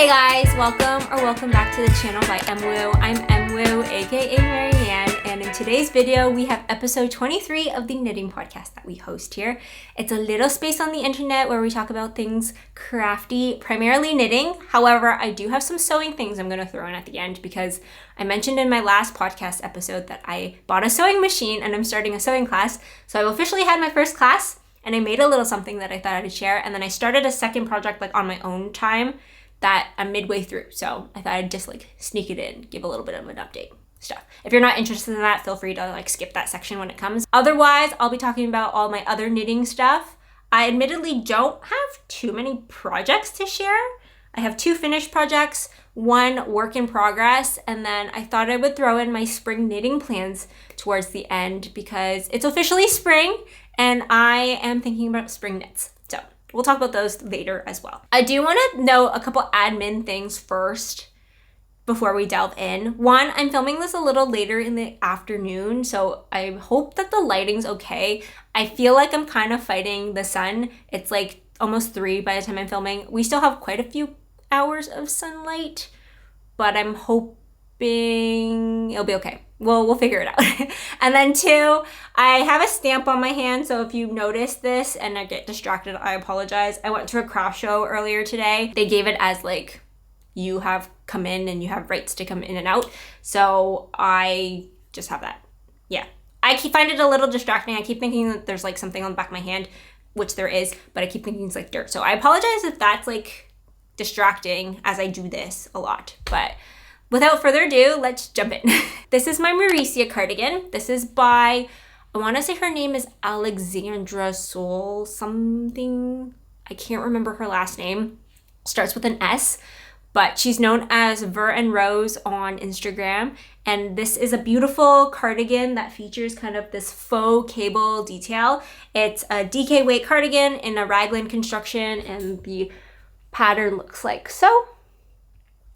Hey guys, welcome back to the channel by ByMWu. I'm ByMWu, aka Marianne, and in today's video we have episode 23 of the knitting podcast that we host here. It's a little space on the internet where we talk about things crafty, primarily knitting. However, I do have some sewing things I'm going to throw in at the end because I mentioned in my last podcast episode that I bought a sewing machine and I'm starting a sewing class. So I've officially had my first class and I made a little something that I thought I'd share, and then I started a second project on my own time that I'm midway through. So I thought I'd just sneak it in, give a little bit of an update stuff. If you're not interested in that, feel free to skip that section when it comes. Otherwise, I'll be talking about all my other knitting stuff. I admittedly don't have too many projects to share. I have 2 finished projects, 1 work in progress, and then I thought I would throw in my spring knitting plans towards the end because it's officially spring and I am thinking about spring knits. So we'll talk about those later as well. I do want to know a couple admin things first before we delve in. One, I'm filming this a little later in the afternoon, so I hope that the lighting's okay. I feel like I'm kind of fighting the sun. It's almost 3 by the time I'm filming. We still have quite a few hours of sunlight, but I'm hoping it'll be okay. We'll figure it out. And then 2, I have a stamp on my hand, so if you notice this and I get distracted, I apologize. I went to a craft show earlier today. They gave it as you have come in and you have rights to come in and out. So I just have that. Yeah. I find it a little distracting. I keep thinking that there's something on the back of my hand, which there is, but I keep thinking it's dirt. So I apologize if that's distracting as I do this a lot, but without further ado, let's jump in. This is my Marysia cardigan. This is by, I want to say her name is Alexandra Soul something. I can't remember her last name. Starts with an S, but she's known as Ver and Rose on Instagram. And this is a beautiful cardigan that features kind of this faux cable detail. It's a DK weight cardigan in a raglan construction, and the pattern looks like so.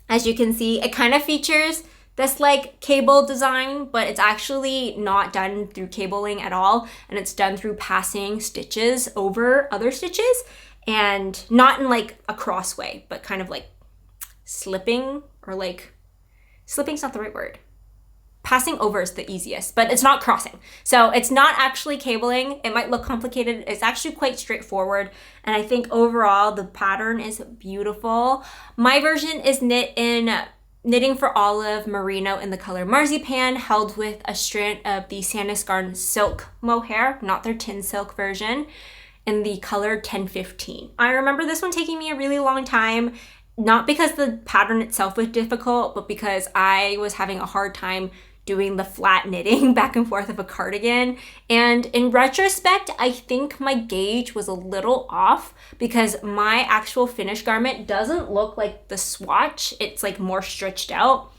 As you can see, it kind of features this cable design, but it's actually not done through cabling at all. And it's done through passing stitches over other stitches, and not in a cross way, but kind of slipping, or slipping's not the right word. Passing over is the easiest, but it's not crossing. So it's not actually cabling. It might look complicated. It's actually quite straightforward. And I think overall the pattern is beautiful. My version is knit in Knitting for Olive Merino in the color Marzipan, held with a strand of the Sandnes Garn Silk Mohair, not their tin silk version, in the color 1015. I remember this one taking me a really long time, not because the pattern itself was difficult, but because I was having a hard time doing the flat knitting back and forth of a cardigan. And in retrospect, I think my gauge was a little off because my actual finished garment doesn't look like the swatch. It's more stretched out.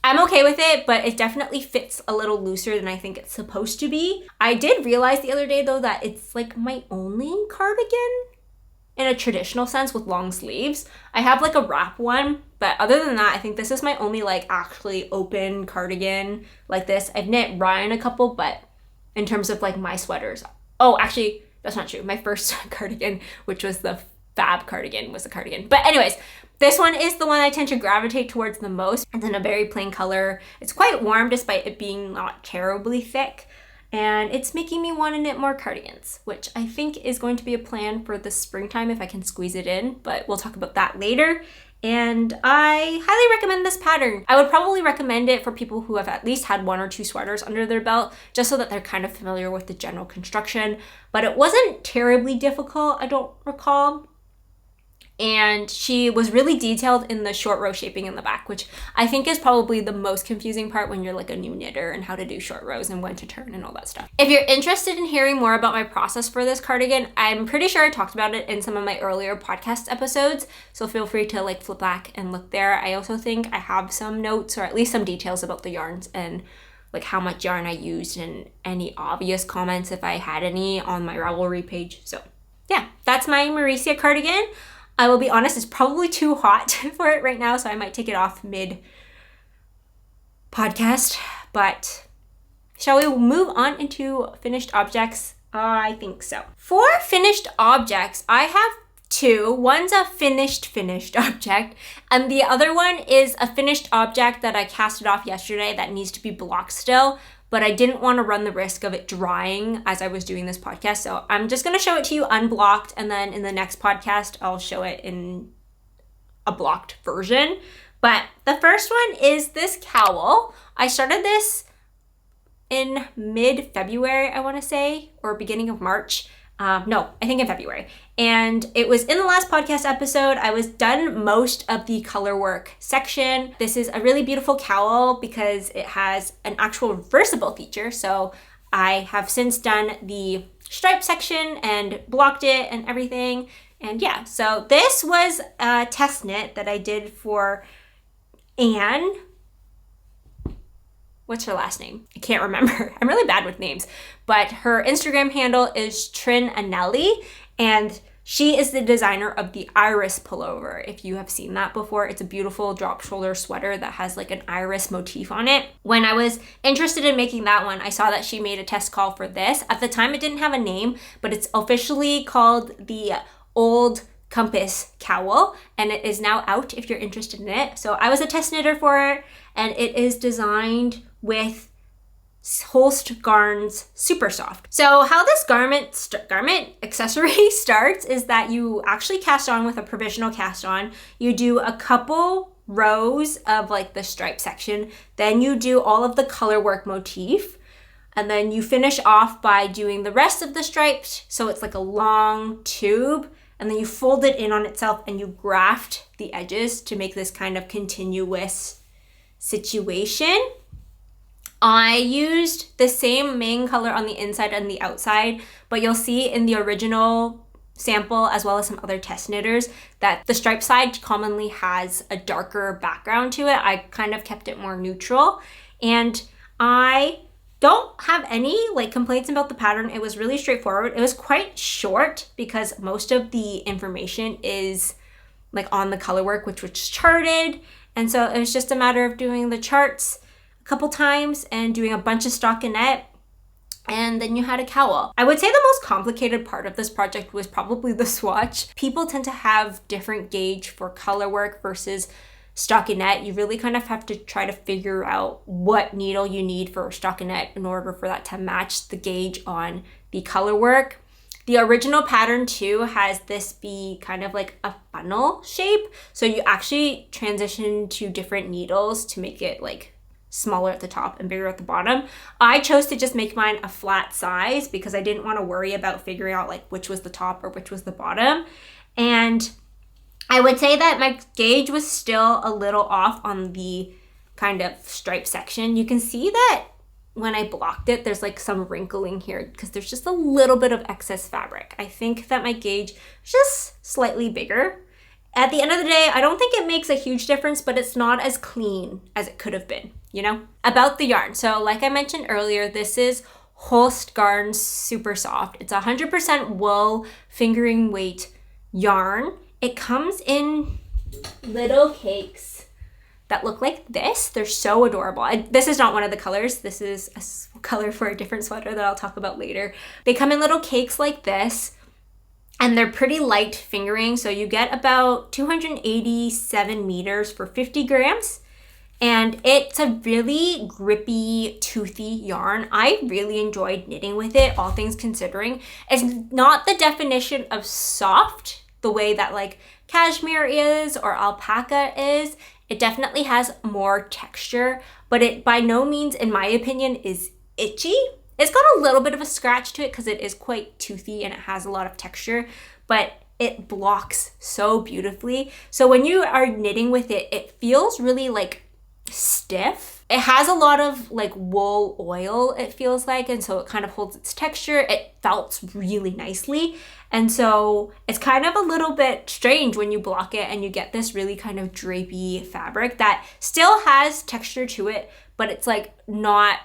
I'm okay with it, but it definitely fits a little looser than I think it's supposed to be. I did realize the other day though that it's my only cardigan in a traditional sense with long sleeves. I have a wrap one, but other than that, I think this is my only actually open cardigan like this. I've knit Ryan a couple, but in terms of my sweaters. Oh, actually, that's not true. My first cardigan, which was the Fab cardigan, was a cardigan. But anyways, this one is the one I tend to gravitate towards the most. It's in a very plain color. It's quite warm despite it being not terribly thick. And it's making me want to knit more cardigans, which I think is going to be a plan for the springtime if I can squeeze it in, but we'll talk about that later. And I highly recommend this pattern. I would probably recommend it for people who have at least had 1 or 2 sweaters under their belt, just so that they're kind of familiar with the general construction. But it wasn't terribly difficult, I don't recall. And she was really detailed in the short row shaping in the back, which I think is probably the most confusing part when you're a new knitter and how to do short rows and when to turn and all that stuff. If you're interested in hearing more about my process for this cardigan, I'm pretty sure I talked about it in some of my earlier podcast episodes, so feel free to flip back and look there. I also think I have some notes, or at least some details about the yarns and how much yarn I used, and any obvious comments if I had any on my Ravelry page. So yeah, that's my Marysia cardigan. I will be honest, it's probably too hot for it right now, so I might take it off mid-podcast. But shall we move on into finished objects? I think so. For finished objects, I have two. One's a finished object, and the other one is a finished object that I casted off yesterday that needs to be blocked still, but I didn't want to run the risk of it drying as I was doing this podcast. So I'm just going to show it to you unblocked, and then in the next podcast, I'll show it in a blocked version. But the first one is this cowl. I started this in mid-February, I want to say, or beginning of March. No, I think in February. And it was in the last podcast episode. I was done most of the color work section. This is a really beautiful cowl because it has an actual reversible feature. So I have since done the stripe section and blocked it and everything. And yeah, so this was a test knit that I did for Anne. What's her last name? I can't remember. I'm really bad with names. But her Instagram handle is Trin Anelli, and she is the designer of the iris pullover. If you have seen that before, it's a beautiful drop shoulder sweater that has like an iris motif on it. When I was interested in making that one, I saw that she made a test call for this. At the time, it didn't have a name, but it's officially called the Old Compass Cowl, and it is now out if you're interested in it. So I was a test knitter for it, and it is designed with Holst Garn's Supersoft. So how this garment accessory starts is that you actually cast on with a provisional cast on. You do a couple rows of like the stripe section, then you do all of the color work motif, and then you finish off by doing the rest of the stripes. So it's like a long tube, and then you fold it in on itself and you graft the edges to make this kind of continuous situation. I used the same main color on the inside and the outside, but you'll see in the original sample, as well as some other test knitters, that the stripe side commonly has a darker background to it. I kind of kept it more neutral, and I don't have any like complaints about the pattern. It was really straightforward. It was quite short because most of the information is like on the color work, which was charted. And so it was just a matter of doing the charts a couple times and doing a bunch of stockinette, and then you had a cowl. I would say the most complicated part of this project was probably the swatch. People tend to have different gauge for color work versus stockinette. You really kind of have to try to figure out what needle you need for stockinette in order for that to match the gauge on the color work. The original pattern too has this be kind of like a funnel shape. So you actually transition to different needles to make it like smaller at the top and bigger at the bottom. I chose to just make mine a flat size because I didn't want to worry about figuring out like which was the top or which was the bottom. And I would say that my gauge was still a little off on the kind of stripe section. You can see that when I blocked it, there's like some wrinkling here because there's just a little bit of excess fabric. I think that my gauge is just slightly bigger. At the end of the day, I don't think it makes a huge difference, but it's not as clean as it could have been, you know? About the yarn. So like I mentioned earlier, this is Holst Garn's Supersoft. It's 100% wool fingering weight yarn. It comes in little cakes that look like this. They're so adorable. This is not one of the colors. This is a color for a different sweater that I'll talk about later. They come in little cakes like this, and they're pretty light fingering. So you get about 287 meters for 50 grams. And it's a really grippy, toothy yarn. I really enjoyed knitting with it, all things considering. It's not the definition of soft, the way that like cashmere is or alpaca is. It definitely has more texture, but it by no means, in my opinion, is itchy. It's got a little bit of a scratch to it because it is quite toothy and it has a lot of texture, but it blocks so beautifully. So when you are knitting with it, it feels really like stiff. It has a lot of like wool oil, it feels like, and so it kind of holds its texture. It felts really nicely, and so it's kind of a little bit strange when you block it and you get this really kind of drapey fabric that still has texture to it, but it's like not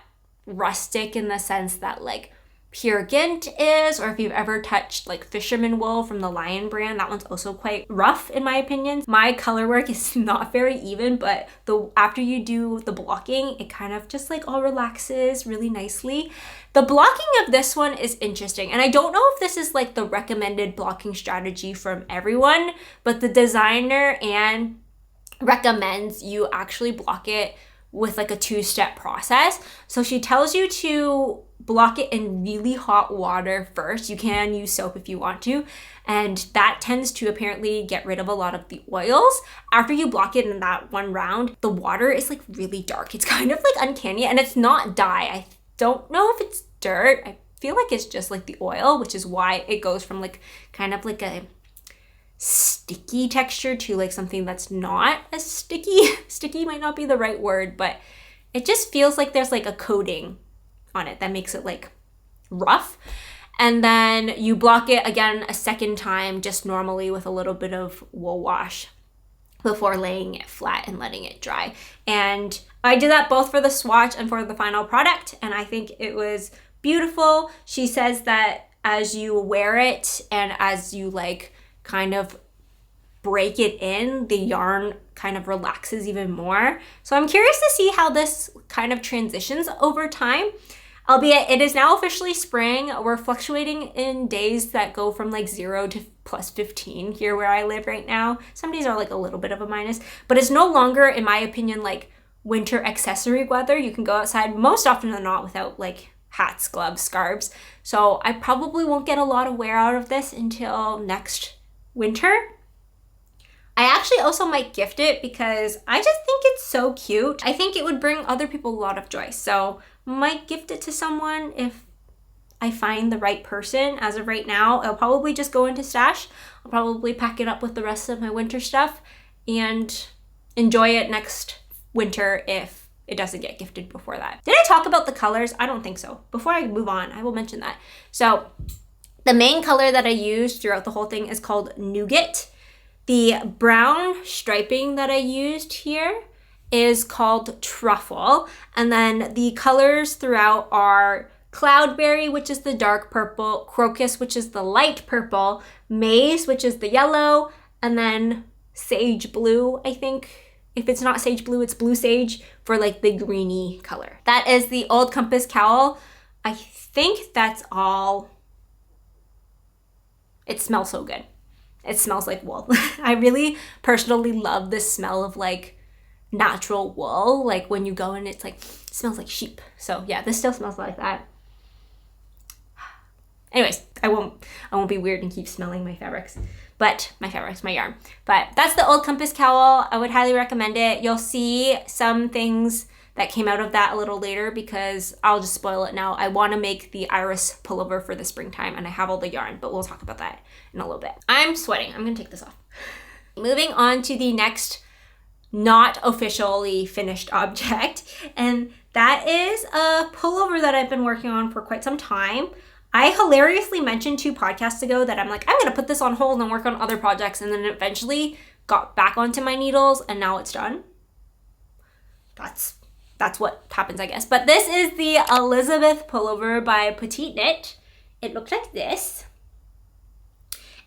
rustic in the sense that like Pure Gint is, or if you've ever touched like fisherman wool from the Lion brand, that one's also quite rough in my opinion. My color work is not very even, but after you do the blocking, it kind of just like all relaxes really nicely. The blocking of this one is interesting, and I don't know if this is like the recommended blocking strategy from everyone, but the designer Anne recommends you actually block it with like a 2-step process. So she tells you to block it in really hot water first. You can use soap if you want to, and that tends to apparently get rid of a lot of the oils. After you block it in that one round, the water is like really dark. It's kind of like uncanny, and it's not dye. I don't know if it's dirt. I feel like it's just like the oil, which is why it goes from like kind of like a sticky texture to like something that's not as sticky. Sticky might not be the right word, but it just feels like there's like a coating on it that makes it like rough. And then you block it again a second time, just normally with a little bit of wool wash before laying it flat and letting it dry. And I did that both for the swatch and for the final product, and I think it was beautiful. She says that as you wear it and as you like kind of break it in, the yarn kind of relaxes even more. So I'm curious to see how this kind of transitions over time. Albeit it is now officially spring. We're fluctuating in days that go from like 0 to plus 15 here where I live right now. Some days are like a little bit of a minus, but it's no longer, in my opinion, like winter accessory weather. You can go outside most often than not without like hats, gloves, scarves. So I probably won't get a lot of wear out of this until next winter. I actually also might gift it because I just think it's so cute. I think it would bring other people a lot of joy. So might gift it to someone if I find the right person. As of right now, I'll probably just go into stash. I'll probably pack it up with the rest of my winter stuff and enjoy it next winter if it doesn't get gifted before that. Did I talk about the colors? I don't think so. Before I move on, I will mention that. So the main color that I used throughout the whole thing is called Nougat. The brown striping that I used here is called Truffle. And then the colors throughout are Cloudberry, which is the dark purple, Crocus, which is the light purple, Maize, which is the yellow, and then Sage Blue, I think. If it's not Sage Blue, it's Blue Sage for like the greeny color. That is the Old Compass Cowl. I think that's all. It smells so good. It smells like wool. I really personally love the smell of like natural wool. Like when you go in, it's like, it smells like sheep. So yeah, this still smells like that. Anyways, I won't be weird and keep smelling my fabrics. But my yarn. But that's the Old Compass Cowl. I would highly recommend it. You'll see some things that came out of that a little later because I'll just spoil it now. I want to make the iris pullover for the springtime and I have all the yarn, but we'll talk about that in a little bit. I'm sweating. I'm going to take this off. Moving on to the next not officially finished object, and that is a pullover that I've been working on for quite some time. I hilariously mentioned 2 podcasts ago that I'm like, I'm going to put this on hold and work on other projects, and then eventually got back onto my needles and now it's done. That's what happens, I guess. But this is the Elisabeth pullover by PetiteKnit. It looks like this.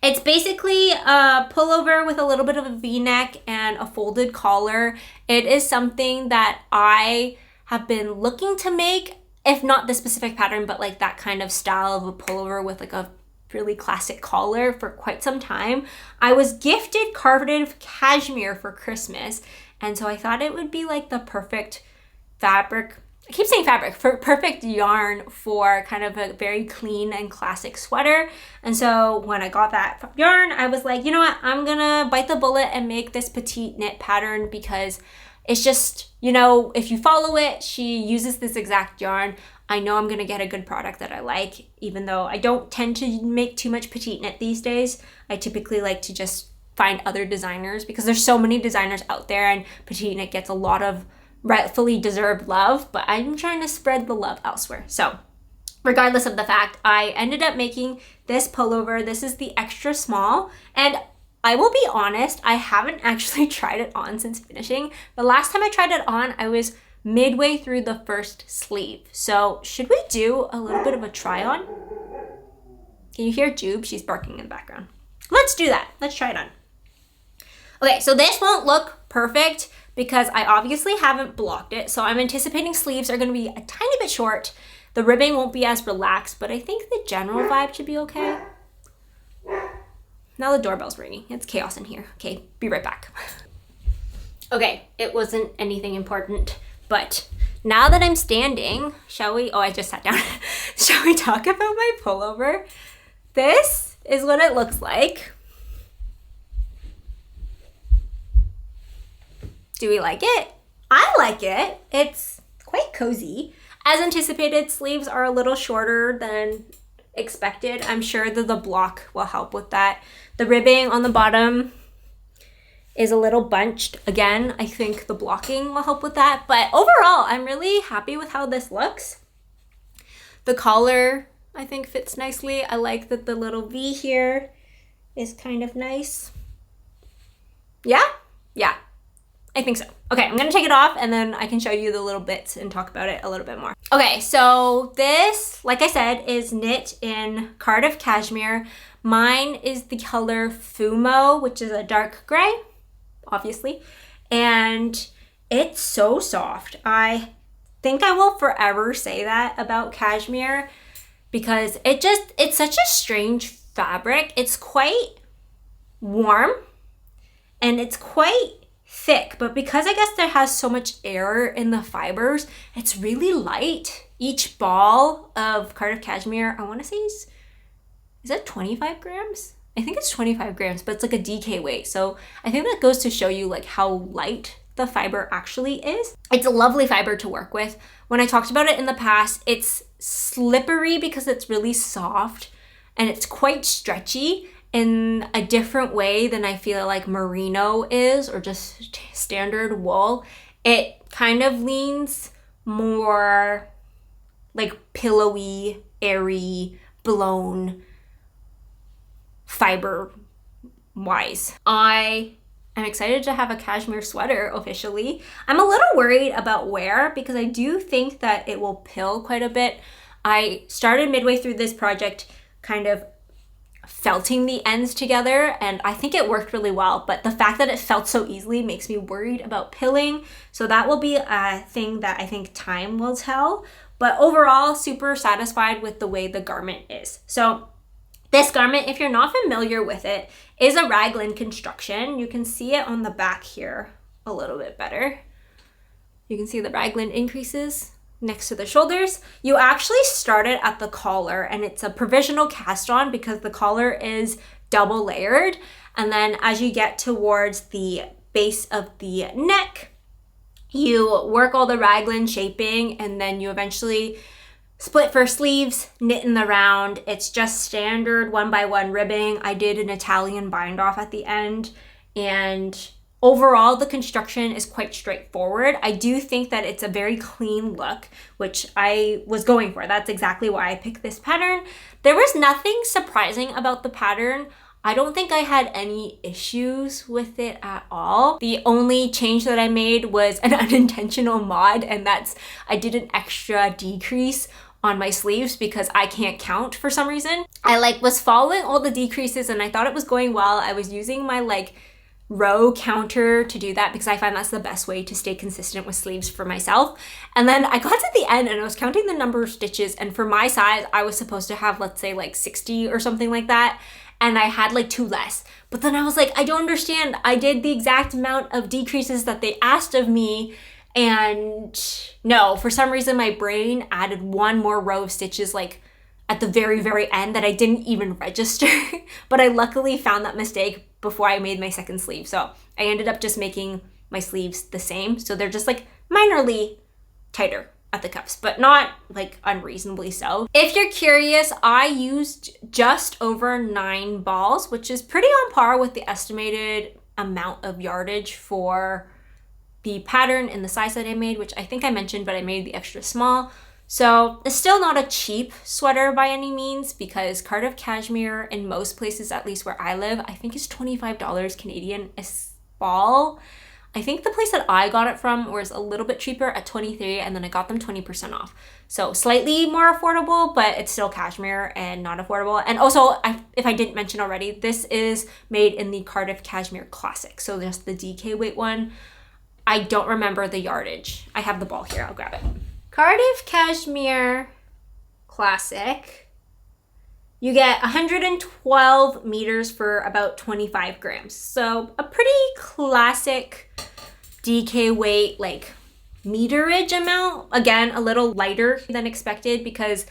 It's basically a pullover with a little bit of a V-neck and a folded collar. It is something that I have been looking to make, if not the specific pattern, but like that kind of style of a pullover with like a really classic collar for quite some time. I was gifted Cardiff Cashmere for Christmas, and so I thought it would be like the perfect fabric. I keep saying fabric, for perfect yarn for kind of a very clean and classic sweater. And so when I got that yarn, I was like, you know what, I'm gonna bite the bullet and make this PetiteKnit pattern because it's just, you know, if you follow it, she uses this exact yarn. I know I'm gonna get a good product that I like, even though I don't tend to make too much PetiteKnit these days. I typically like to just find other designers because there's so many designers out there and PetiteKnit gets a lot of rightfully deserved love, but I'm trying to spread the love elsewhere. So regardless of the fact, I ended up making this pullover. This is the extra small, and I will be honest, I haven't actually tried it on since finishing. The last time I tried it on, I was midway through the first sleeve. So should we do a little bit of a try on? Can you hear Jube? She's barking in the background. Let's do that. Let's try it on. Okay, so this won't look perfect because I obviously haven't blocked it. So I'm anticipating sleeves are gonna be a tiny bit short. The ribbing won't be as relaxed, but I think the general vibe should be okay. Now the doorbell's ringing. It's chaos in here. Okay, be right back. Okay, it wasn't anything important, but now that I'm standing, shall we? Oh, I just sat down. Shall we talk about my pullover? This is what it looks like. Do we like it? I like it. It's quite cozy. As anticipated, sleeves are a little shorter than expected. I'm sure that the block will help with that. The ribbing on the bottom is a little bunched. Again, I think the blocking will help with that. But overall, I'm really happy with how this looks. The collar, I think, fits nicely. I like that the little V here is kind of nice. Yeah? Yeah. I think so. Okay, I'm gonna take it off and then I can show you the little bits and talk about it a little bit more. Okay, so this, like I said, is knit in Cardiff Cashmere. Mine is the color Fumo, which is a dark gray, obviously. And it's so soft. I think I will forever say that about cashmere because it's such a strange fabric. It's quite warm and it's quite thick, but because I guess there has so much air in the fibers, it's really light. Each ball of Cardiff Cashmere, I want to say is that 25 grams? I think it's 25 grams, but it's like a DK weight. So I think that goes to show you like how light the fiber actually is. It's a lovely fiber to work with. When I talked about it in the past, it's slippery because it's really soft and it's quite stretchy in a different way than I feel like Merino is, or just standard wool. It kind of leans more like pillowy, airy, blown fiber wise. I am excited to have a cashmere sweater officially. I'm a little worried about wear because I do think that it will pill quite a bit. I started midway through this project kind of felting the ends together and I think it worked really well, but the fact that it felt so easily makes me worried about pilling. So that will be a thing that I think time will tell, but overall super satisfied with the way the garment is. So this garment, if you're not familiar with it, is a raglan construction. You can see it on the back here a little bit better. You can see the raglan increases next to the shoulders. You actually start it at the collar and it's a provisional cast on because the collar is double layered. And then as you get towards the base of the neck, you work all the raglan shaping and then you eventually split for sleeves, knit in the round. It's just standard 1x1 ribbing. I did an Italian bind off at the end and overall, the construction is quite straightforward. I do think that it's a very clean look, which I was going for. That's exactly why I picked this pattern. There was nothing surprising about the pattern. I don't think I had any issues with it at all. The only change that I made was an unintentional mod, and that's I did an extra decrease on my sleeves because I can't count for some reason. I was following all the decreases and I thought it was going well. I was using my row counter to do that because I find that's the best way to stay consistent with sleeves for myself. And then I got to the end and I was counting the number of stitches, and for my size I was supposed to have, let's say, 60 or something like that, and I had 2 less. But then I was like, I don't understand. I did the exact amount of decreases that they asked of me, and no, for some reason my brain added 1 more row of stitches at the very, very end that I didn't even register. But I luckily found that mistake before I made my second sleeve. So I ended up just making my sleeves the same. So they're just minorly tighter at the cuffs, but not unreasonably so. If you're curious, I used just over 9 balls, which is pretty on par with the estimated amount of yardage for the pattern and the size that I made, which I think I mentioned, but I made the extra small. So it's still not a cheap sweater by any means because Cardiff Cashmere in most places, at least where I live, I think is $25 Canadian a ball. I think the place that I got it from was a little bit cheaper at $23, and then I got them 20% off. So slightly more affordable, but it's still cashmere and not affordable. And also, if I didn't mention already, this is made in the Cardiff Cashmere Classic. So just the DK weight one. I don't remember the yardage. I have the ball here, I'll grab it. Cardiff Cashmere Classic. You get 112 meters for about 25 grams. So a pretty classic DK weight, like meterage amount. Again, a little lighter than expected because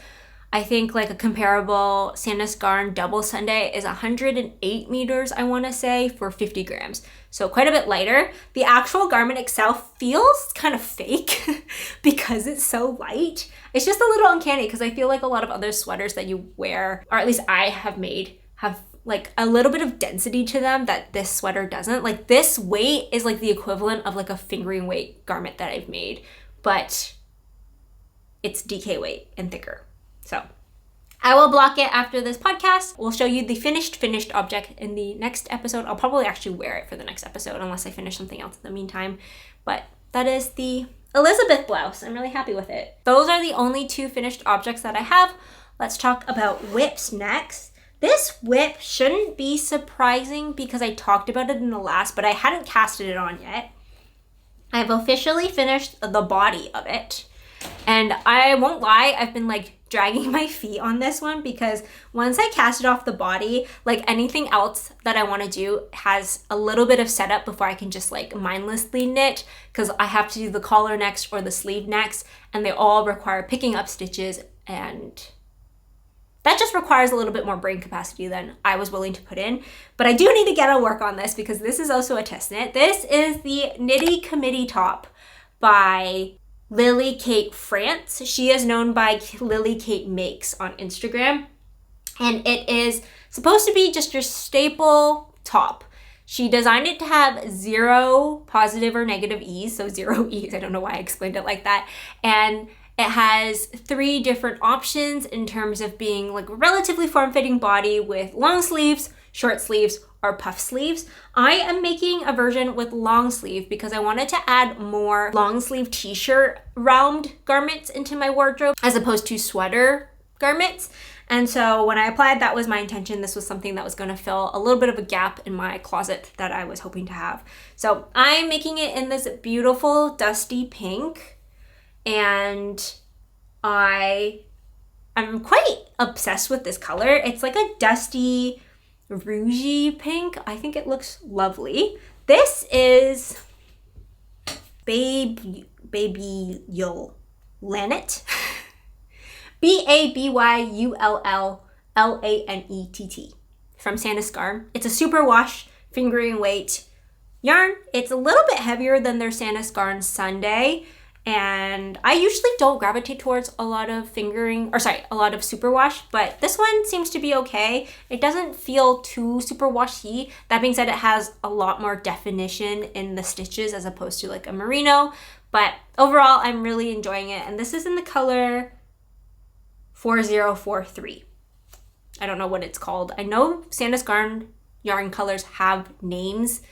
I think like a comparable Sandnes Garn double Sunday is 108 meters, I want to say, for 50 grams. So quite a bit lighter. The actual garment itself feels kind of fake because it's so light. It's just a little uncanny because I feel like a lot of other sweaters that you wear, or at least I have made, have like a little bit of density to them that this sweater doesn't. Like this weight is like the equivalent of like a fingering weight garment that I've made, but it's DK weight and thicker. So I will block it after this podcast. We'll show you the finished object in the next episode. I'll probably actually wear it for the next episode unless I finish something else in the meantime. But that is the Elisabeth blouse. I'm really happy with it. Those are the only 2 finished objects that I have. Let's talk about whips next. This whip shouldn't be surprising because I talked about it in the last, but I hadn't casted it on yet. I've officially finished the body of it. And I won't lie, I've been like dragging my feet on this one because once I cast it off the body, like anything else that I want to do has a little bit of setup before I can just like mindlessly knit, because I have to do the collar next or the sleeve next, and they all require picking up stitches, and that just requires a little bit more brain capacity than I was willing to put in. But I do need to get to work on this because this is also a test knit. This is the Knitty Committee top by Lily Kate France. She is known by Lily Kate Makes on Instagram. And it is supposed to be just your staple top. She designed it to have 0 positive or negative ease, so 0 ease. I don't know why I explained it like that. And it has 3 different options in terms of being like a relatively form-fitting body with long sleeves, short sleeves, or puff sleeves. I am making a version with long sleeve because I wanted to add more long sleeve t-shirt realmed garments into my wardrobe as opposed to sweater garments. And so when I applied, that was my intention. This was something that was going to fill a little bit of a gap in my closet that I was hoping to have. So I'm making it in this beautiful dusty pink, and I'm quite obsessed with this color. It's like a dusty rougey pink. I think it looks lovely. This is Babyull Lanett. BABYULL LANETT from Sandnes Garn. It's a super wash fingering weight yarn. It's a little bit heavier than their Sandnes Garn Sunday. And I usually don't gravitate towards a lot of superwash, but this one seems to be okay. It doesn't feel too superwashy. That being said, it has a lot more definition in the stitches as opposed to like a merino, but overall, I'm really enjoying it. And this is in the color 4043. I don't know what it's called. I know Sandnes Garn yarn colors have names,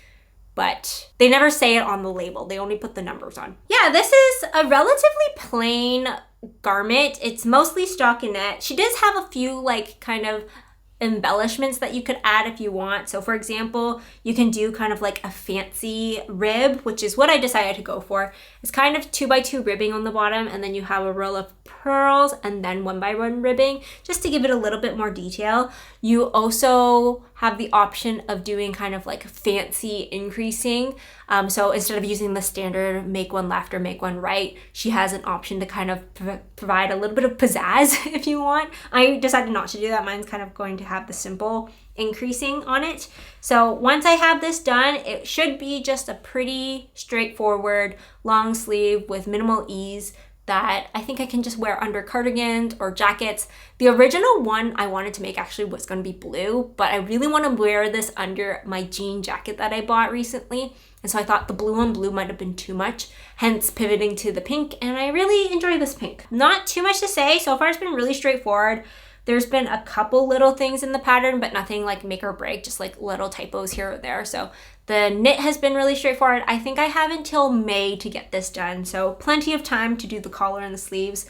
but they never say it on the label. They only put the numbers on. Yeah, this is a relatively plain garment. It's mostly stockinette. She does have a few like kind of embellishments that you could add if you want. So for example, you can do kind of like a fancy rib, which is what I decided to go for. It's kind of 2x2 ribbing on the bottom, and then you have a row of pearls and then 1x1 ribbing just to give it a little bit more detail. You also have the option of doing kind of like fancy increasing. So instead of using the standard make one left or make one right, she has an option to kind of provide a little bit of pizzazz if you want. I decided not to do that. Mine's kind of going to have the simple increasing on it. So once I have this done, it should be just a pretty straightforward long sleeve with minimal ease that I think I can just wear under cardigans or jackets. The original one I wanted to make actually was going to be blue, but I really want to wear this under my jean jacket that I bought recently. And so I thought the blue on blue might have been too much, hence pivoting to the pink, and I really enjoy this pink. Not too much to say. So far it's been really straightforward. There's been a couple little things in the pattern, but nothing like make or break, just like little typos here or there. So the knit has been really straightforward. I think I have until May to get this done, so plenty of time to do the collar and the sleeves.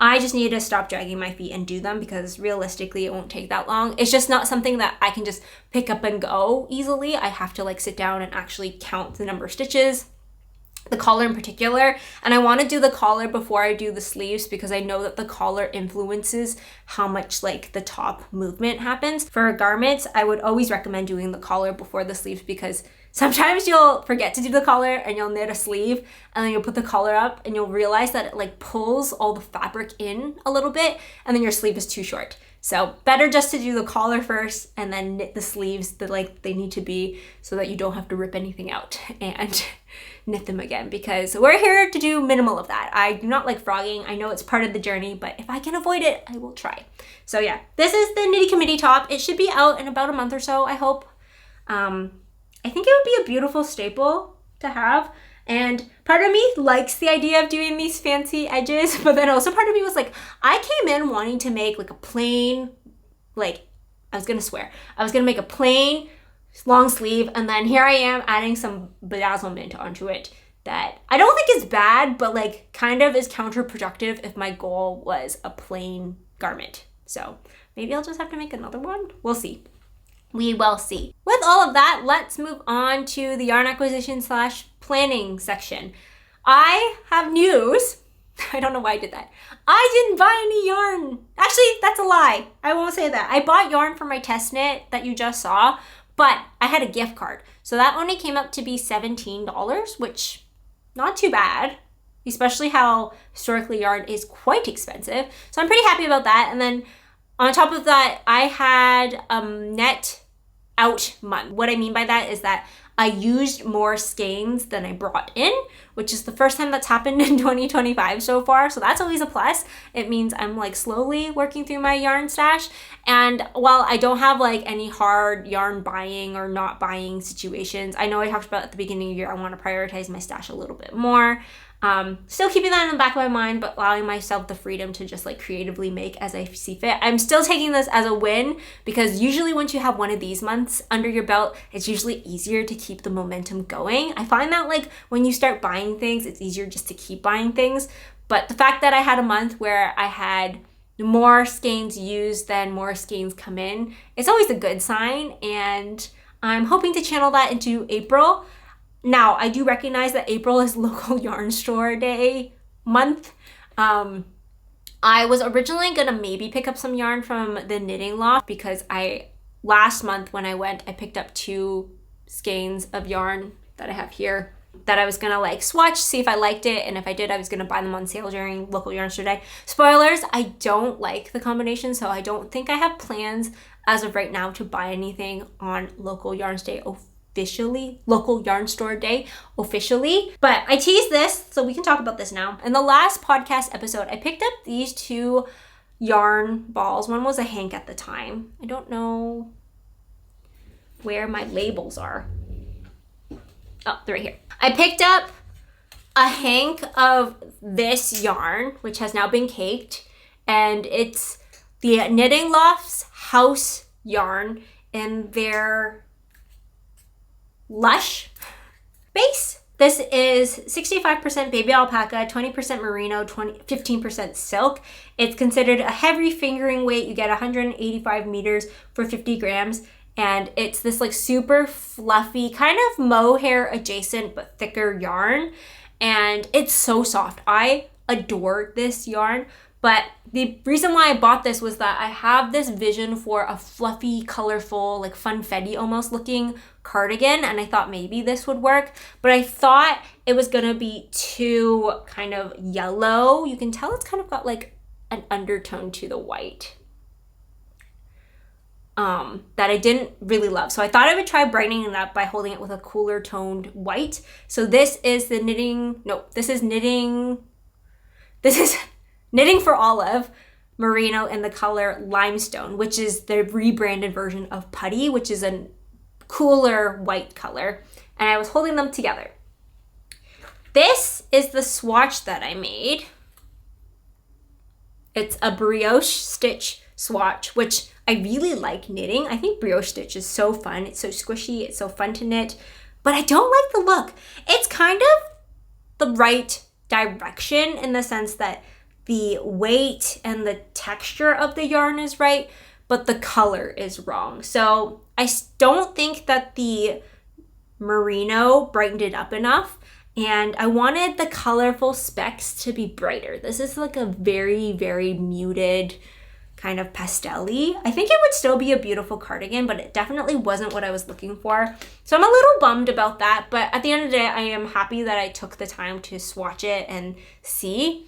I just need to stop dragging my feet and do them because realistically it won't take that long. It's just not something that I can just pick up and go easily. I have to like sit down and actually count the number of stitches, the collar in particular. And I want to do the collar before I do the sleeves because I know that the collar influences how much like the top movement happens. For garments, I would always recommend doing the collar before the sleeves because sometimes you'll forget to do the collar and you'll knit a sleeve and then you'll put the collar up and you'll realize that it like pulls all the fabric in a little bit and then your sleeve is too short. So better just to do the collar first and then knit the sleeves that like they need to be so that you don't have to rip anything out and knit them again, because we're here to do minimal of that. I do not like frogging. I know it's part of the journey, but if I can avoid it, I will try. So yeah, this is the Knitty Committee top. It should be out in about a month or so, I hope. I think it would be a beautiful staple to have. And part of me likes the idea of doing these fancy edges, but then also part of me was like, I came in wanting to make like a plain, like, I was gonna make a plain long sleeve, and then here I am adding some bedazzlement onto it that I don't think is bad, but like kind of is counterproductive if my goal was a plain garment. So maybe I'll just have to make another one. We'll see. We will see. With all of that, let's move on to the yarn acquisition / planning section. I have news. I don't know why I did that. I didn't buy any yarn. Actually, that's a lie. I won't say that. I bought yarn for my test knit that you just saw, but I had a gift card. So that only came up to be $17, which not too bad, especially how historically yarn is quite expensive. So I'm pretty happy about that. And then on top of that, I had a net out month. What I mean by that is that I used more skeins than I brought in, which is the first time that's happened in 2025 so far. So that's always a plus. It means I'm like slowly working through my yarn stash. And while I don't have like any hard yarn buying or not buying situations, I know I talked about at the beginning of the year, I want to prioritize my stash a little bit more. Still keeping that in the back of my mind, but allowing myself the freedom to just like creatively make as I see fit. I'm still taking this as a win because usually once you have one of these months under your belt, it's usually easier to keep the momentum going. I find that like when you start buying things, it's easier just to keep buying things. But the fact that I had a month where I had more skeins used than more skeins come in, it's always a good sign. And I'm hoping to channel that into April. Now, I do recognize that April is local yarn store day month. I was originally gonna maybe pick up some yarn from the knitting loft because last month when I went, I picked up 2 skeins of yarn that I have here that I was gonna like swatch, see if I liked it, and if I did, I was gonna buy them on sale during local yarn store day. Spoilers, I don't like the combination, so I don't think I have plans as of right now to buy anything on local yarn store day officially. But I teased this, so we can talk about this now. In the last podcast episode, I picked up these 2 yarn balls. One was a hank at the time. I don't know where my labels are. Oh, they're right here. I picked up a hank of this yarn, which has now been caked, and it's the Knitting Loft's house yarn in their Lush base. This is 65% baby alpaca, 20% merino, 15% silk. It's considered a heavy fingering weight. You get 185 meters for 50 grams. And it's this like super fluffy, kind of mohair adjacent, but thicker yarn. And it's so soft. I adore this yarn. But the reason why I bought this was that I have this vision for a fluffy, colorful, like funfetti almost looking cardigan, and I thought maybe this would work, but I thought it was gonna be too kind of yellow. You can tell it's kind of got like an undertone to the white that I didn't really love. So I thought I would try brightening it up by holding it with a cooler toned white. So this is Knitting for Olive Merino in the color Limestone, which is the rebranded version of Putty, which is a cooler white color. And I was holding them together. This is the swatch that I made. It's a brioche stitch swatch, which I really like knitting. I think brioche stitch is so fun. It's so squishy. It's so fun to knit, but I don't like the look. It's kind of the right direction in the sense that the weight and the texture of the yarn is right, but the color is wrong. So I don't think that the Merino brightened it up enough, and I wanted the colorful specks to be brighter. This is like a very, very muted kind of pastel-y. I think it would still be a beautiful cardigan, but it definitely wasn't what I was looking for. So I'm a little bummed about that, but at the end of the day, I am happy that I took the time to swatch it and see.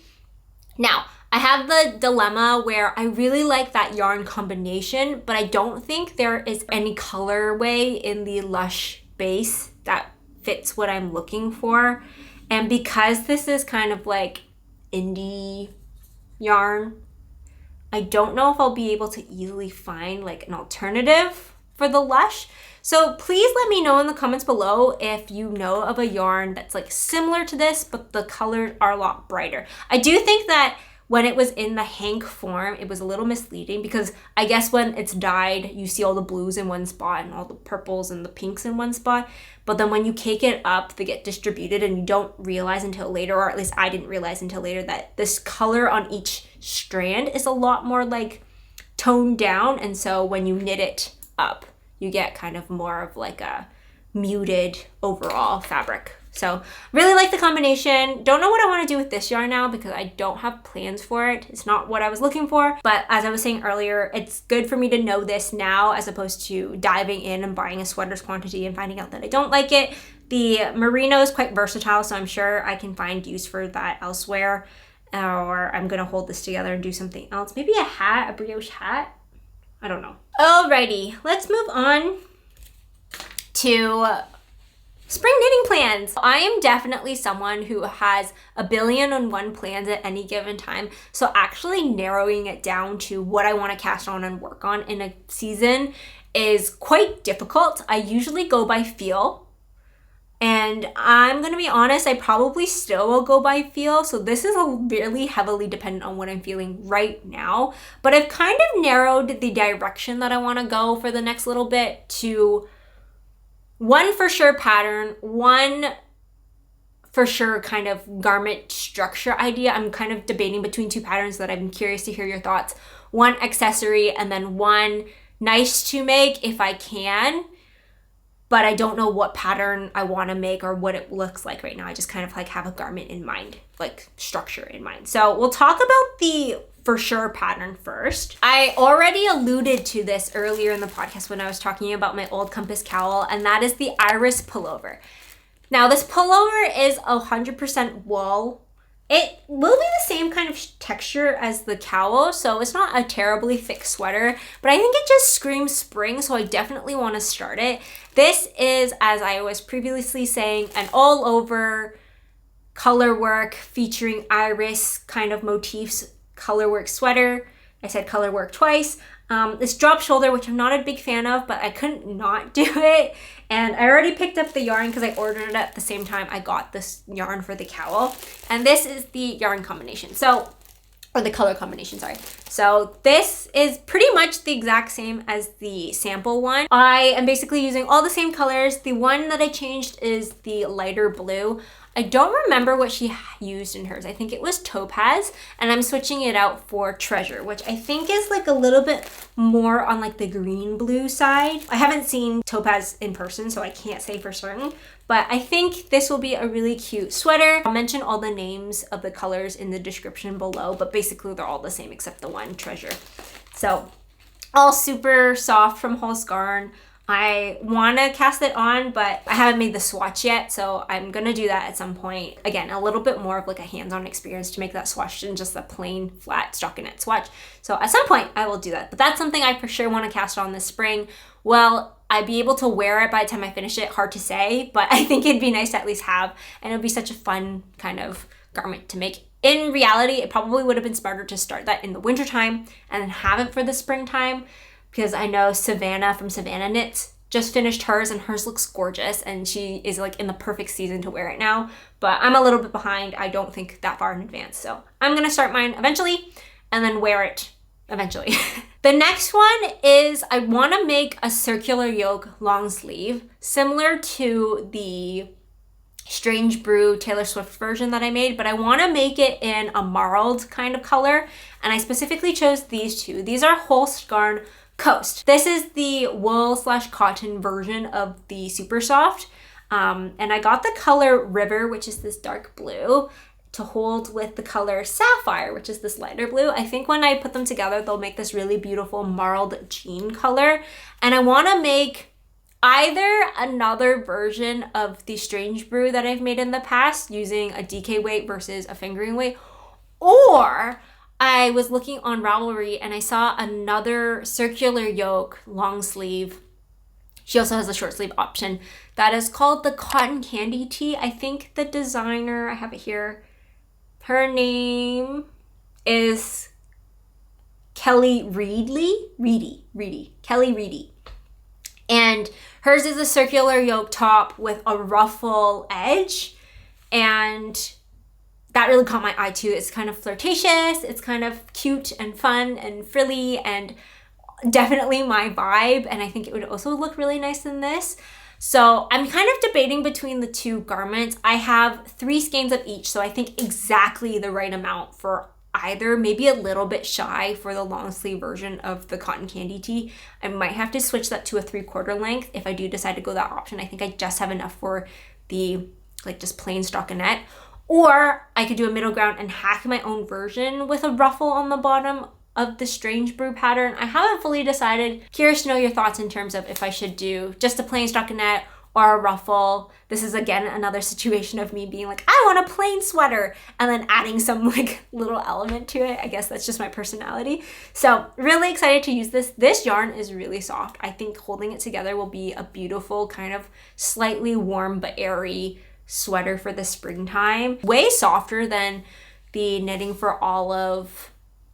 Now, I have the dilemma where I really like that yarn combination, but I don't think there is any colorway in the Lush base that fits what I'm looking for. And because this is kind of like indie yarn, I don't know if I'll be able to easily find like an alternative for the Lush. So please let me know in the comments below if you know of a yarn that's like similar to this, but the colors are a lot brighter. I do think that when it was in the hank form, it was a little misleading because I guess when it's dyed, you see all the blues in one spot and all the purples and the pinks in one spot. But then when you cake it up, they get distributed and you don't realize until later, or at least I didn't realize until later, that this color on each strand is a lot more like toned down. And so when you knit it up, you get kind of more of like a muted overall fabric. So really like the combination. Don't know what I want to do with this yarn now because I don't have plans for it. It's not what I was looking for. But as I was saying earlier, it's good for me to know this now as opposed to diving in and buying a sweater's quantity and finding out that I don't like it. The Merino is quite versatile, so I'm sure I can find use for that elsewhere. Or I'm going to hold this together and do something else. Maybe a hat, a brioche hat. I don't know. Alrighty, let's move on to spring knitting plans. I am definitely someone who has 1,000,001 plans at any given time. So actually narrowing it down to what I want to cast on and work on in a season is quite difficult. I usually go by feel. And I'm going to be honest, I probably still will go by feel. So this is really heavily dependent on what I'm feeling right now. But I've kind of narrowed the direction that I want to go for the next little bit to one for sure pattern, one for sure kind of garment structure idea. I'm kind of debating between two patterns that I'm curious to hear your thoughts. One accessory and then one nice to make if I can, but I don't know what pattern I want to make or what it looks like right now. I just kind of like have a garment in mind, like structure in mind. So we'll talk about the for sure pattern first. I already alluded to this earlier in the podcast when I was talking about my old compass cowl, and that is the iris pullover. Now this pullover is 100% wool. It will be the same kind of texture as the cowl, so it's not a terribly thick sweater, but I think it just screams spring, so I definitely want to start it. This is, as I was previously saying, an all over color work featuring iris kind of motifs color work sweater. I said color work twice. This drop shoulder, which I'm not a big fan of, but I couldn't not do it. And I already picked up the yarn because I ordered it at the same time I got this yarn for the cowl. And this is the yarn combination. So, or the color combination, sorry. So this is pretty much the exact same as the sample one. I am basically using all the same colors. The one that I changed is the lighter blue. I don't remember what she used in hers. I think it was topaz, and I'm switching it out for treasure, which I think is like a little bit more on like the green blue side. I haven't seen topaz in person, so I can't say for certain, but I think this will be a really cute sweater. I'll mention all the names of the colors in the description below, but basically they're all the same except the one, treasure. So all super soft from Holst Garn. I want to cast it on, but I haven't made the swatch yet, so I'm going to do that at some point. Again, a little bit more of like a hands-on experience to make that swatch than just a plain flat stockinette swatch. So at some point I will do that, but that's something I for sure want to cast on this spring. Will I be able to wear it by the time I finish it? Hard to say, but I think it'd be nice to at least have, and it'd be such a fun kind of garment to make. In reality, it probably would have been smarter to start that in the wintertime and then have it for the springtime, because I know Savannah from Savannah Knits just finished hers and hers looks gorgeous and she is like in the perfect season to wear it now, but I'm a little bit behind. I don't think that far in advance. So I'm gonna start mine eventually and then wear it eventually. The next one is I want to make a circular yoke long sleeve, similar to the Strange Brew Taylor Swift version that I made, but I want to make it in a marled kind of color, and I specifically chose these two. These are Holst Garn Coast. This is the wool/cotton version of the Supersoft, and I got the color River, which is this dark blue, to hold with the color Sapphire, which is this lighter blue. I think when I put them together, they'll make this really beautiful marled jean color, and I want to make either another version of the Strange Brew that I've made in the past using a DK weight versus a fingering weight, or I was looking on Ravelry and I saw another circular yoke long sleeve. She also has a short sleeve option that is called the Cotton Candy Tee. I think the designer, I have it here, her name is Kelly Reedy. Kelly Reedy. And hers is a circular yoke top with a ruffle edge, and that really caught my eye too. It's kind of flirtatious, it's kind of cute and fun and frilly, and definitely my vibe, and I think it would also look really nice in this. So I'm kind of debating between the two garments. I have 3 skeins of each, so I think exactly the right amount for either, maybe a little bit shy for the long sleeve version of the Cotton Candy Tee. I might have to switch that to a 3/4 length if I do decide to go that option. I think I just have enough for the like just plain stockinette. Or I could do a middle ground and hack my own version with a ruffle on the bottom of the Strange Brew pattern. I haven't fully decided. Curious to know your thoughts in terms of if I should do just a plain stockinette or a ruffle. This is again another situation of me being like, I want a plain sweater, and then adding some like little element to it. I guess that's just my personality. So really excited to use this. This yarn is really soft. I think holding it together will be a beautiful kind of slightly warm but airy sweater for the springtime. Way softer than the Knitting for Olive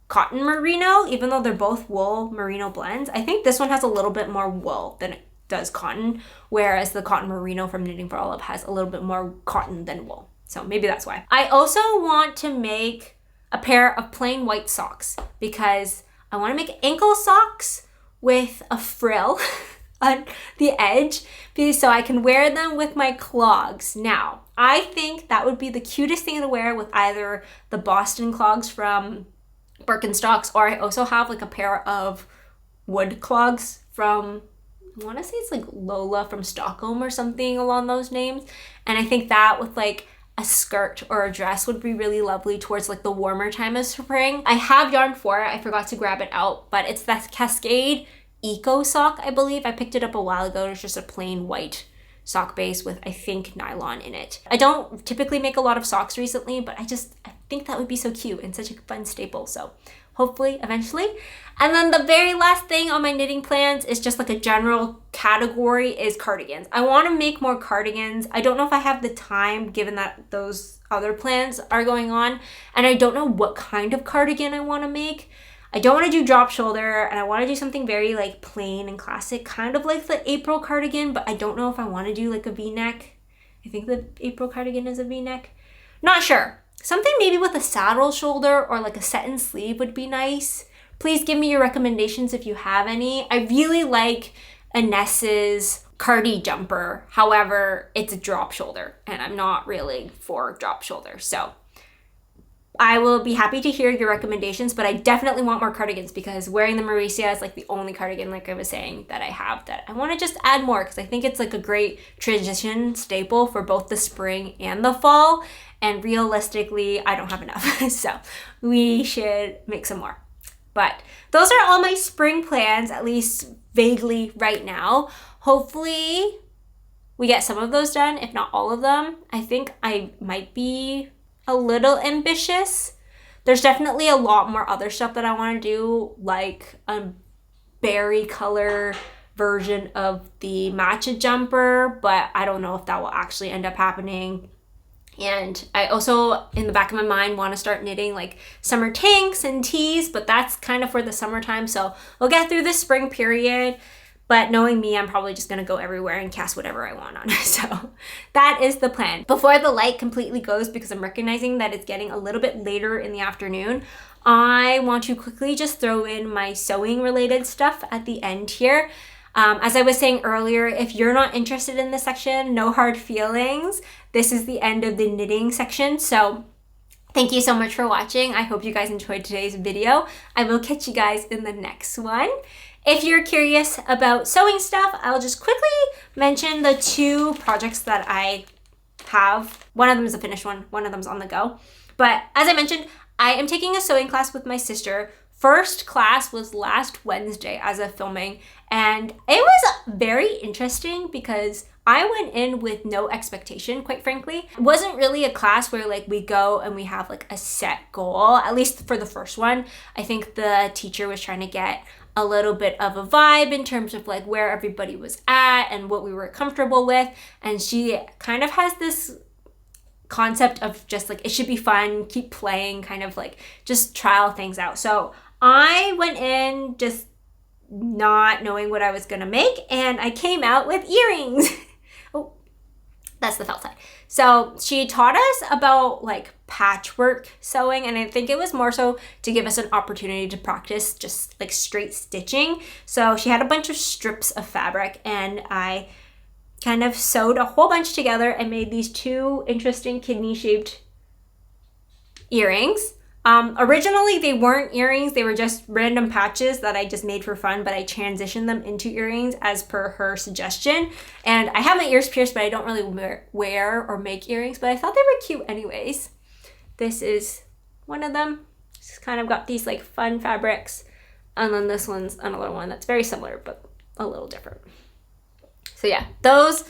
cotton merino, even though they're both wool merino blends. I think this one has a little bit more wool than it does cotton, whereas the cotton merino from Knitting for Olive has a little bit more cotton than wool. So maybe that's why. I also want to make a pair of plain white socks because I want to make ankle socks with a frill on the edge so I can wear them with my clogs. Now, I think that would be the cutest thing to wear with either the Boston clogs from Birkenstocks, or I also have like a pair of wood clogs from, I want to say it's like Lola from Stockholm or something along those names. And I think that with like a skirt or a dress would be really lovely towards like the warmer time of spring. I have yarn for it. I forgot to grab it out, but it's that Cascade Eco sock, I believe. I picked it up a while ago. It's just a plain white sock base with, I think, nylon in it. I don't typically make a lot of socks recently, but I think that would be so cute and such a fun staple. So hopefully eventually. And then the very last thing on my knitting plans is just like a general category is cardigans. I want to make more cardigans. I don't know if I have the time given that those other plans are going on, and I don't know what kind of cardigan I want to make. I don't want to do drop shoulder, and I want to do something very like plain and classic, kind of like the April cardigan, but I don't know if I want to do like a V-neck. I think the April cardigan is a V-neck. Not sure. Something maybe with a saddle shoulder or like a set-in sleeve would be nice. Please give me your recommendations if you have any. I really like Iness's cardi jumper. However, it's a drop shoulder, and I'm not really for drop shoulder. So I will be happy to hear your recommendations, but I definitely want more cardigans because wearing the Marysia is like the only cardigan, like I was saying, that I have that I want to just add more because I think it's like a great transition staple for both the spring and the fall. And realistically, I don't have enough. So we should make some more. But those are all my spring plans, at least vaguely right now. Hopefully we get some of those done, if not all of them. I think I might be a little ambitious. There's definitely a lot more other stuff that I want to do, like a berry color version of the matcha jumper, but I don't know if that will actually end up happening. And I also, in the back of my mind, want to start knitting like summer tanks and tees, but that's kind of for the summertime. So we'll get through the spring period. But knowing me, I'm probably just gonna go everywhere and cast whatever I want on it. So that is the plan. Before the light completely goes, because I'm recognizing that it's getting a little bit later in the afternoon, I want to quickly just throw in my sewing related stuff at the end here. As I was saying earlier, if you're not interested in this section, no hard feelings. This is the end of the knitting section. So thank you so much for watching. I hope you guys enjoyed today's video. I will catch you guys in the next one. If you're curious about sewing stuff, I'll just quickly mention the 2 projects that I have. One of them is a finished one of them's on the go. But as I mentioned, I am taking a sewing class with my sister. First class was last Wednesday as of filming, and it was very interesting because I went in with no expectation, quite frankly. It wasn't really a class where like we go and we have like a set goal, at least for the first one. I think the teacher was trying to get a little bit of a vibe in terms of like where everybody was at and what we were comfortable with. And she kind of has this concept of just like, it should be fun, keep playing, kind of like just trial things out. So I went in just not knowing what I was gonna make, and I came out with earrings. Oh, that's the felt side. So she taught us about like patchwork sewing, and I think it was more so to give us an opportunity to practice just like straight stitching. So she had a bunch of strips of fabric, and I kind of sewed a whole bunch together and made these 2 interesting kidney shaped earrings. Originally they weren't earrings, they were just random patches that I just made for fun, but I transitioned them into earrings as per her suggestion. And I have my ears pierced, but I don't really wear or make earrings, but I thought they were cute anyways. This is one of them. It's kind of got these like fun fabrics. And then this one's another one that's very similar, but a little different. So yeah, those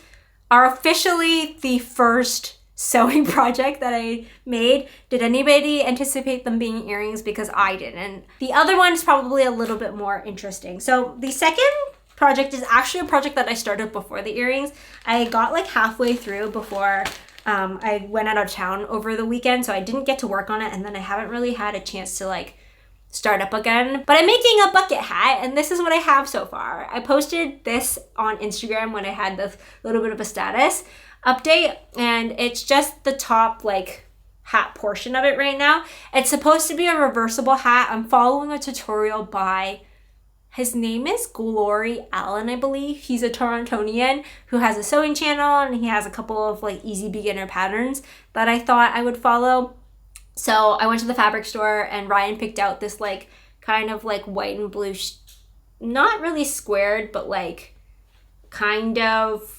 are officially the first sewing project that I made. Did anybody anticipate them being earrings? Because I didn't. The other one is probably a little bit more interesting. So the second project is actually a project that I started before the earrings. I got like halfway through before I went out of town over the weekend, so I didn't get to work on it, and then I haven't really had a chance to like start up again. But I'm making a bucket hat, and this is what I have so far. I posted this on Instagram when I had this little bit of a status update, and it's just the top like hat portion of it right now. It's supposed to be a reversible hat. I'm following a tutorial by, his name is Glory Allen, I believe. He's a Torontonian who has a sewing channel, and he has a couple of like easy beginner patterns that I thought I would follow. So I went to the fabric store, and Ryan picked out this like kind of like white and blue, not really squared, but like kind of,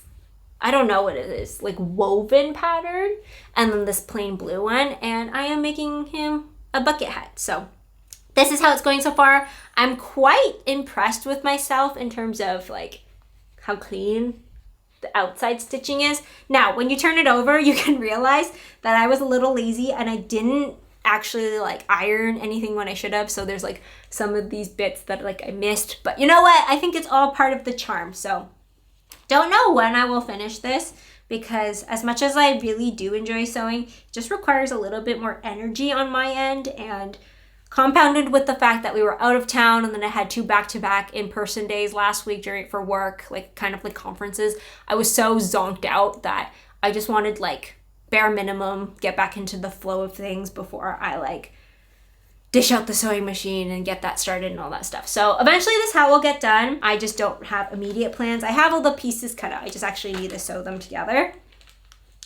I don't know what it is, like woven pattern, and then this plain blue one, and I am making him a bucket hat. So this is how it's going so far. I'm quite impressed with myself in terms of like how clean the outside stitching is. Now, when you turn it over, you can realize that I was a little lazy and I didn't actually like iron anything when I should have. So there's like some of these bits that like I missed, but you know what? I think it's all part of the charm. So don't know when I will finish this, because as much as I really do enjoy sewing, it just requires a little bit more energy on my end, and compounded with the fact that we were out of town, and then I had 2 back-to-back in-person days last week for work, like kind of like conferences. I was so zonked out that I just wanted like bare minimum, get back into the flow of things before I like dish out the sewing machine and get that started and all that stuff. So eventually this hat will get done. I just don't have immediate plans. I have all the pieces cut out. I just actually need to sew them together.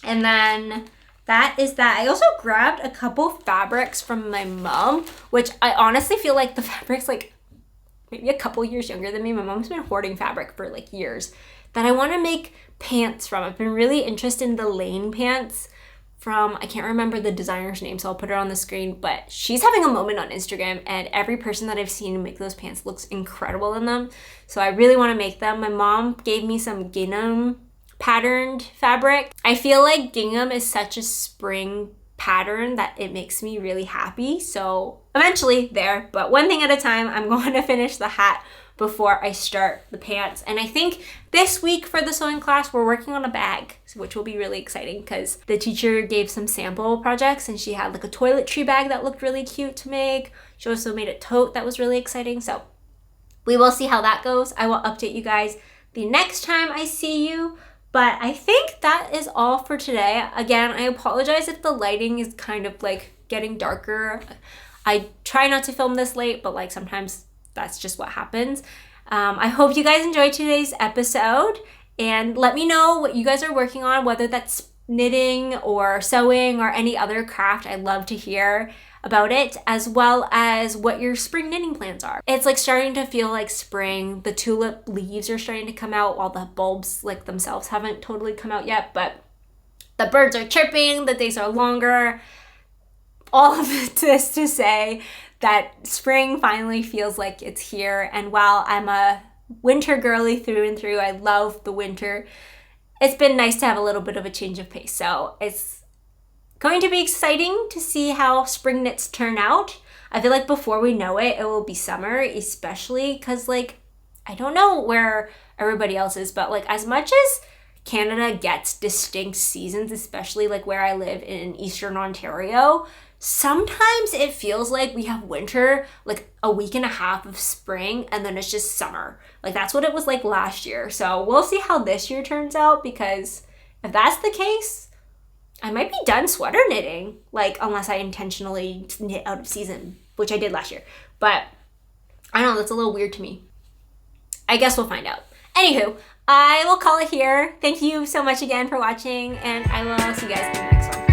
And then that is that. I also grabbed a couple fabrics from my mom, which I honestly feel like the fabric's like maybe a couple years younger than me. My mom's been hoarding fabric for like years that I want to make pants from. I've been really interested in the Lane pants from, I can't remember the designer's name, so I'll put her on the screen, but she's having a moment on Instagram, and every person that I've seen make those pants looks incredible in them. So I really want to make them. My mom gave me some gingham patterned fabric. I feel like gingham is such a spring pattern that it makes me really happy. So eventually there, but one thing at a time. I'm going to finish the hat before I start the pants. And I think this week for the sewing class, we're working on a bag, which will be really exciting because the teacher gave some sample projects, and she had like a toiletry bag that looked really cute to make. She also made a tote that was really exciting. So we will see how that goes. I will update you guys the next time I see you. But I think that is all for today. Again, I apologize if the lighting is kind of like getting darker. I try not to film this late, but like sometimes that's just what happens. I hope you guys enjoyed today's episode, and let me know what you guys are working on, whether that's knitting or sewing or any other craft. I'd love to hear about it, as well as what your spring knitting plans are. It's like starting to feel like spring. The tulip leaves are starting to come out while the bulbs like themselves haven't totally come out yet, but the birds are chirping, the days are longer. All of this to say that spring finally feels like it's here. And while I'm a winter girly through and through, I love the winter, it's been nice to have a little bit of a change of pace. So it's going to be exciting to see how spring knits turn out. I feel like before we know it, it will be summer, especially because like, I don't know where everybody else is, but like as much as Canada gets distinct seasons, especially like where I live in Eastern Ontario, sometimes it feels like we have winter, like a week and a half of spring, and then it's just summer. Like that's what it was like last year. So we'll see how this year turns out, because if that's the case, I might be done sweater knitting, like unless I intentionally knit out of season, which I did last year. But I don't know, that's a little weird to me. I guess we'll find out. Anywho, I will call it here. Thank you so much again for watching, and I will see you guys in the next one.